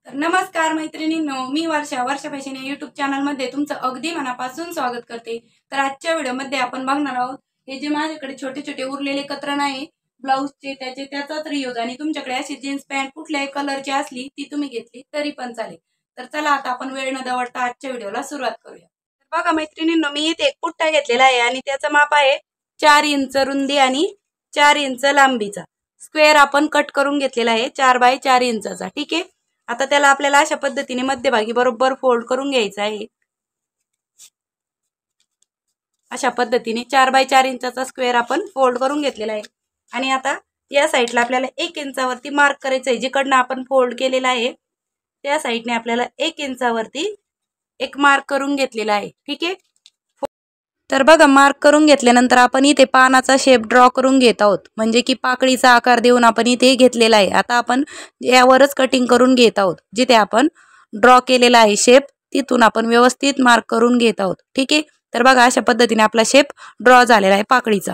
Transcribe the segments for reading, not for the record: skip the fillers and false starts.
नमस्कार मैत्रिणींनो, मी वर्षा फॅशन या यूट्यूब चॅनलमध्ये तुमचं अगदी मनापासून स्वागत करते। तर आजच्या व्हिडिओमध्ये आपण बघणार आहोत हे जे माझ्याकडे छोटे छोटे उरलेले कतरण आहे ब्लाऊजचे त्याचाच रियूज, आणि तुमच्याकडे अशी जीन्स पॅन्ट कुठल्याही कलरची असली ती तुम्ही घेतली तरी पण चालेल। तर चला आता आपण वेळ न दवडता आजच्या व्हिडिओला सुरुवात करूया। तर बघा मैत्रिणींनो, मी इथे एक पुट्टा घेतलेला आहे आणि त्याचं माप आहे 4 इंच रुंदी आणि 4 इंच लांबीचा। स्क्वेअर आपण कट करून घेतलेला आहे 4 बाय 4 इंचाचा। ठीक आहे, आता त्याला आपल्याला अशा पद्धतीने मध्यभागी बरोबर फोल्ड करून घ्यायचा आहे। अशा पद्धतीने 4 बाय 4 इंचाचा स्क्वेअर आपण फोल्ड करून घेतलेला आहे। आणि आता या साइडला आपल्याला 1 इंचावरती मार्क करायचं आहे। जिकडनं आपण फोल्ड केलेला आहे त्या साइडने आपल्याला 1 इंचावरती एक मार्क करून घेतलेला आहे। ठीक आहे, तर बघा मार्क करून घेतल्यानंतर आपण इथे पानाचा शेप ड्रॉ करून घेत आहोत, म्हणजे की पाकळीचा आकार देऊन आपण इथे घेतलेला आहे। आता आपण यावरच कटिंग करून घेत आहोत, जिथे आपण ड्रॉ केलेला आहे शेप तिथून आपण व्यवस्थित मार्क करून घेत आहोत। ठीक आहे, तर बघा अशा पद्धतीने आपला शेप ड्रॉ झालेला आहे पाकळीचा।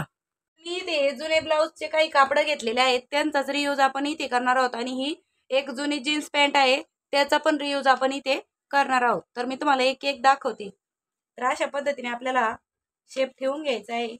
मी इथे जुने ब्लाऊजचे काही कापड घेतलेले आहेत त्यांचाच रियूज आपण इथे करणार आहोत, आणि ही एक जुनी जीन्स पॅन्ट आहे त्याचा पण रियूज आपण इथे करणार आहोत। तर मी तुम्हाला एक एक दाखवते। तर अशा पद्धतीने आपल्याला शेप ठेवून घ्यायचा आहे।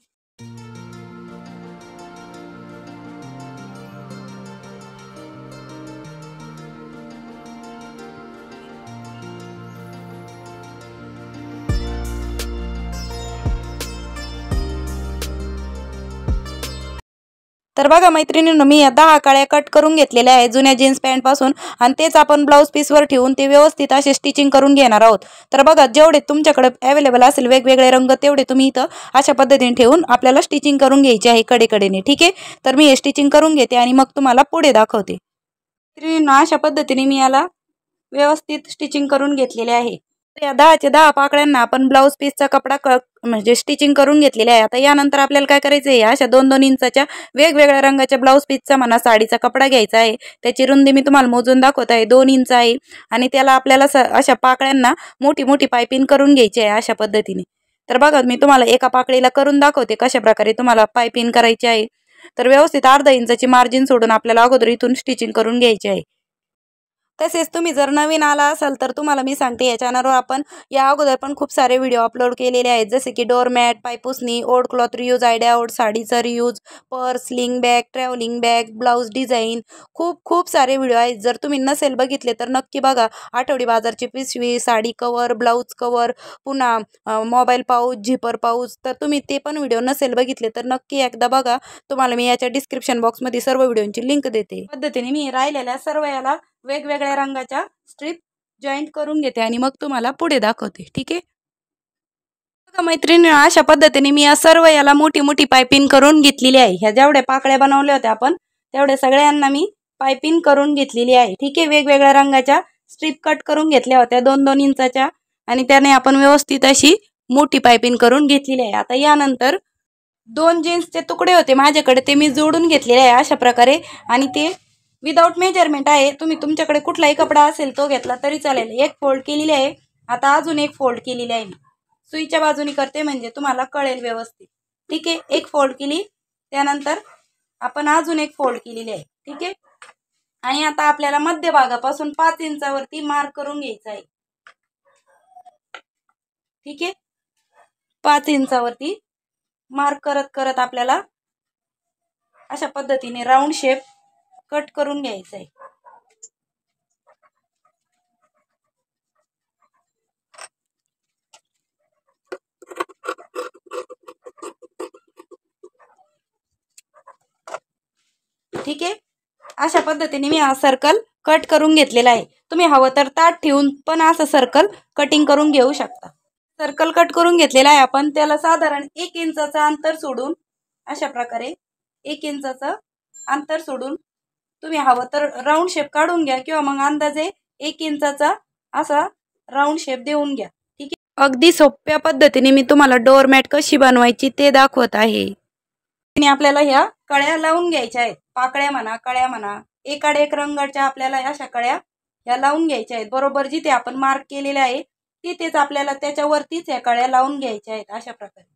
तर बघा मैत्रिणींनो, मी या 10 काळ्या कट करून घेतलेल्या आहेत जुन्या जीन्स पॅन्ट पासून, आणि तेच आपण ब्लाऊज पीसवर ठेवून ते व्यवस्थित असे स्टिचिंग करून घेणार आहोत। तर बघा जेवढे तुमच्याकडे अवेलेबल असेल वेगवेगळे रंग तेवढे तुम्ही इथं अशा पद्धतीने ठेवून आपल्याला स्टिचिंग करून घ्यायची आहे कडेकडेने। ठीक आहे, तर मी हे स्टिचिंग करून घेते आणि मग तुम्हाला पुढे दाखवते। मैत्रिणींनो, अशा पद्धतीने मी याला व्यवस्थित स्टिचिंग करून घेतलेले आहे। या 10च्या 10 पाकळ्यांना आपण ब्लाऊज पीसचा कपडा म्हणजे स्टिचिंग करून घेतलेले आहे। आता यानंतर आपल्याला काय करायचं आहे, अशा 2-2 इंचाच्या वेगवेगळ्या रंगाच्या ब्लाऊज पीसचा म्हणा साडीचा कपडा घ्यायचा आहे। त्याची रुंदी मी तुम्हाला मोजून दाखवत आहे 2 इंच आहे, आणि त्याला आपल्याला अशा पाकळ्यांना मोठी मोठी पायपिंग करून घ्यायची आहे अशा पद्धतीने। तर बघा मी तुम्हाला एका पाकळीला करून दाखवते कशा प्रकारे तुम्हाला पायपिंग करायची आहे। तर व्यवस्थित अर्धा इंचाची मार्जिन सोडून आपल्याला अगोदर इथून स्टिचिंग करून घ्यायची आहे। तसेच तुम्ही जर नवीन आला असाल तर तुम्हाला मी सांगते, या चॅनलवर आपण या अगोदर पण खूप सारे व्हिडिओ अपलोड केलेले आहेत, जसे की डोरमॅट, पायपुसणी, old cloth reuse, idea old साडीचा reuse, purse, sling bag, travelling bag, blouse design, खूप सारे व्हिडिओ आहेत। जर तुम्ही नसेल बघितले तर नक्की बघा। आठवडी बाजारची पिशवी, साडी कवर, ब्लाऊज कवर, पुन्हा मोबाईल पाऊच, झिपर पाऊच, तर तुम्ही ते पण व्हिडिओ नसेल बघितले तर नक्की एकदा बघा। तुम्हाला मी याच्या डिस्क्रिप्शन बॉक्समध्ये सर्व व्हिडिओंची लिंक देते। पद्धतीने मी राहिलेल्या सर्व याला वेगवेगळ्या रंगाच्या स्ट्रिप जॉईंट करून घेते आणि मग तुम्हाला पुढे दाखवते। ठीक आहे, बघा मैत्रिणींनो, अशा पद्धतीने मी या सर्व याला मोठी मोठी पायपिंग करून घेतलेली आहे। ह्या जेवढ्या पाकळ्या बनवल्या होत्या आपण तेवढ्या सगळ्यांना मी पायपिंग करून घेतलेली आहे। ठीक आहे, वेगवेगळ्या रंगाच्या स्ट्रिप कट करून घेतल्या होत्या 2-2 इंचाच्या, आणि त्याने आपण व्यवस्थित अशी मोठी पायपिंग करून घेतलेली आहे। आता यानंतर 2 जीन्सचे तुकडे होते माझ्याकडे, ते मी जोडून घेतलेले आहे अशा प्रकारे, आणि ते विदाउट मेजरमेंट आहे। तुम्ही तुमच्याकडे कुठलाही कपडा असेल तो घेतला तरी चालेल। एक फोल्ड केलेली आहे, आता अजून एक फोल्ड केलेली आहे। सुईच्या बाजूनी करते म्हणजे तुम्हाला कळेल व्यवस्थित। ठीक आहे, एक फोल्ड केली, त्यानंतर आपण अजून एक फोल्ड केलेली आहे। ठीक आहे, आणि आता आपल्याला मध्यभागापासून 5 इंचावरती मार्क करून घ्यायचा आहे। ठीक आहे, 5 इंचावरती मार्क करत करत आपल्याला अशा पद्धतीने राऊंड शेप कट करून घ्यायचा आहे। ठीक आहे, अशा पद्धतीने मी हा सर्कल कट करून घेतलेला आहे। तुम्ही हवं तर ताट ठेवून पण असं सर्कल कटिंग करून घेऊ शकता। सर्कल कट करून घेतलेला आहे आपण, त्याला साधारण 1 इंचाचं अंतर सोडून अशा प्रकारे 1 इंचाचं अंतर सोडून तुम्ही हवं तर राऊंड शेप काढून घ्या, किंवा मग अंदाजे 1 इंचाचा असा राऊंड शेप देऊन घ्या। ठीक आहे, अगदी सोप्या पद्धतीने मी तुम्हाला डोरमॅट कशी बनवायची ते दाखवत आहे। आणि आपल्याला ह्या कळ्या लावून घ्यायच्या आहेत, पाकळ्या म्हणा कळ्या म्हणा, एकाड एक रंगाच्या आपल्याला अशा कळ्या ह्या लावून घ्यायच्या आहेत। बरोबर जिथे आपण मार्क केलेले आहे तिथेच आपल्याला त्याच्यावरतीच ह्या कळ्या लावून घ्यायच्या आहेत अशा प्रकारे।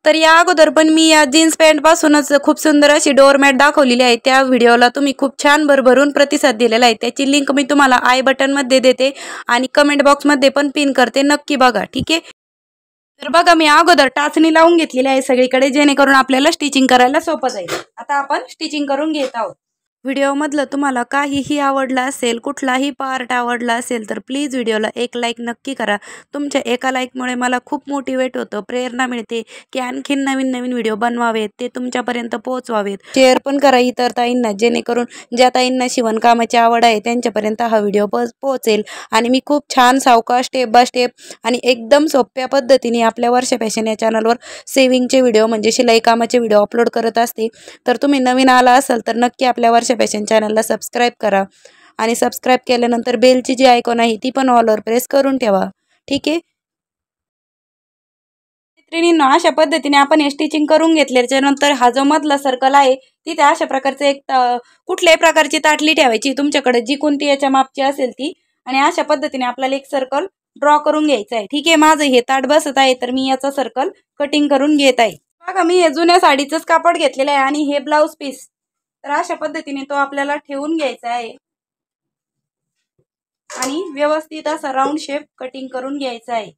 तर या अगोदर पण मी या जीन्स पॅन्ट पासूनच खूप सुंदर अशी डोअरमॅट दाखवलेली आहे। त्या व्हिडिओला तुम्ही खूप छान भरभरून प्रतिसाद दिलेला आहे। त्याची लिंक मी तुम्हाला आय बटन मध्ये देते आणि कमेंट बॉक्स मध्ये पण पिन करते, नक्की बघा, ठीक आहे। तर बघा मी अगोदर टाचणी लावून घेतलेली आहे सगळीकडे, जेणेकरून आपल्याला स्टिचिंग करायला सोपं जाईल। आता आपण स्टिचिंग करून घेत आहोत। व्हिडिओमधलं तुम्हाला काहीही आवडलं असेल, कुठलाही पार्ट आवडला असेल तर प्लीज व्हिडिओला एक लाईक नक्की करा। तुमच्या एका लाईकमुळे मला खूप मोटिवेट होतं, प्रेरणा मिळते की आणखीन नवीन नवीन व्हिडिओ बनवावेत, ते तुमच्यापर्यंत पोहोचवावेत। शेअर पण करा इतर ताईंना, जेणेकरून ज्या ताईंना शिवणकामाची आवड आहे त्यांच्यापर्यंत हा व्हिडिओ पोहोचेल। आणि मी खूप छान सावकाश स्टेप बाय स्टेप आणि एकदम सोप्या पद्धतीने आपल्या वर्षा फॅशन या चॅनलवर सेविंगचे व्हिडिओ म्हणजे शिलाई कामाचे व्हिडिओ अपलोड करत असते। तर तुम्ही नवीन आला असाल तर नक्की आपल्या वर्षा फॅशन चॅनलला सबस्क्राईब करा आणि सबस्क्राईब केल्यानंतर बेलची जी आयकॉन आहे ती पण ऑलवर प्रेस करून ठेवा, ठीक आहे। मैत्रिणींनो, अशा पद्धतीने आपण स्टिचिंग करून घेतल्याच्या नंतर हा जो मधला सर्कल आहे तिथे अशा प्रकारचे एक कुठल्याही प्रकारची ताटली ठेवायची तुमच्याकडे, जी कोणती याच्या मापची असेल ती, आणि अशा पद्धतीने आपल्याला एक सर्कल ड्रॉ करून घ्यायचं आहे, ठीक आहे। माझं हे ताट बसत आहे तर मी याचा सर्कल कटिंग करून घेत आहे। बघा मी हे जुन्या साडीचंच कापड घेतलेलं आहे आणि हे ब्लाऊज पीस, तर अशा पद्धतीने तो आपल्याला ठेवून घ्यायचा आहे आणि व्यवस्थित असा राऊंड शेप कटिंग करून घ्यायचा आहे।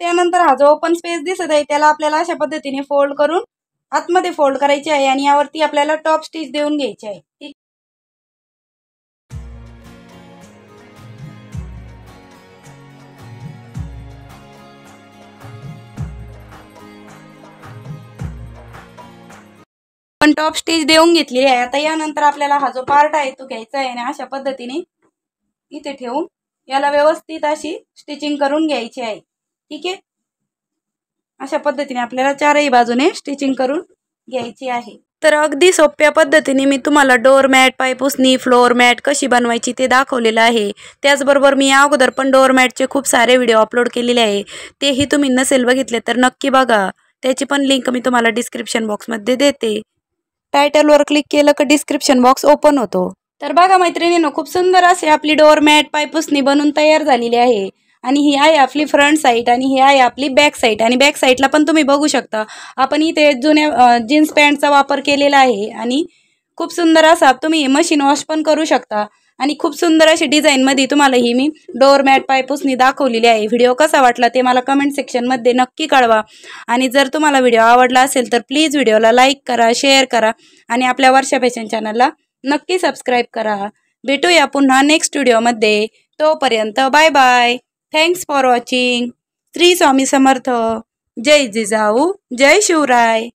त्यानंतर हा जो ओपन स्पेस दिसत आहे त्याला आपल्याला अशा पद्धतीने फोल्ड करून आतमध्ये फोल्ड करायचे आहे आणि यावरती आपल्याला टॉप स्टिच देऊन घ्यायचे आहे, ठीक। पण टॉप स्टिच देऊन घेतलेली आहे। आता यानंतर आपल्याला हा जो पार्ट आहे तो घ्यायचा आहे आणि अशा पद्धतीने इथे ठेवून याला व्यवस्थित अशी स्टिचिंग करून घ्यायची आहे, ठीक आहे। अशा पद्धतीने आपल्याला चारही बाजूने स्टिचिंग करून घ्यायची आहे। तर अगदी सोप्या पद्धतीने मी तुम्हाला डोअरमॅट, पायपुसणी, फ्लोअर मॅट कशी बनवायची ते दाखवलेलं आहे। त्याचबरोबर मी या अगोदर पण डोअरमॅटचे खूप सारे व्हिडिओ अपलोड केलेले आहे, तेही तुम्ही नसेल बघितले तर नक्की बघा। त्याची पण लिंक मी तुम्हाला डिस्क्रिप्शन बॉक्समध्ये देते। टायटलवर क्लिक केलं की डिस्क्रिप्शन बॉक्स ओपन होतो। तर बघा मैत्रिणींनो, खूप सुंदर असे आपली डोअरमॅट, पायपुसणी बनून तयार झालेली आहे। आणि ही आहे आपली फ्रंट साईड आणि ही आहे आपली बॅक साईड, आणि बॅक साईडला पण तुम्ही बघू शकता आपण इथे जुन्या जीन्स पॅन्टचा वापर केलेला आहे आणि खूप सुंदर असा तुम्ही मशीन वॉश पण करू शकता। आणि खूप सुंदर अशी डिझाईनमध्ये तुम्हाला ही मी डोअरमॅट, पायपुसणी दाखवलेली आहे। व्हिडिओ कसा वाटला ते मला कमेंट सेक्शनमध्ये नक्की कळवा। आणि जर तुम्हाला व्हिडिओ आवडला असेल तर प्लीज व्हिडिओला लाईक करा, शेअर करा आणि आपल्या वर्षा फॅशन चॅनलला नक्की सबस्क्राईब करा। भेटूया पुन्हा नेक्स्ट व्हिडिओमध्ये, तोपर्यंत bye bye. Thanks for watching. Shri Swami Samarth. जय जिजाऊ, जय शिवराय।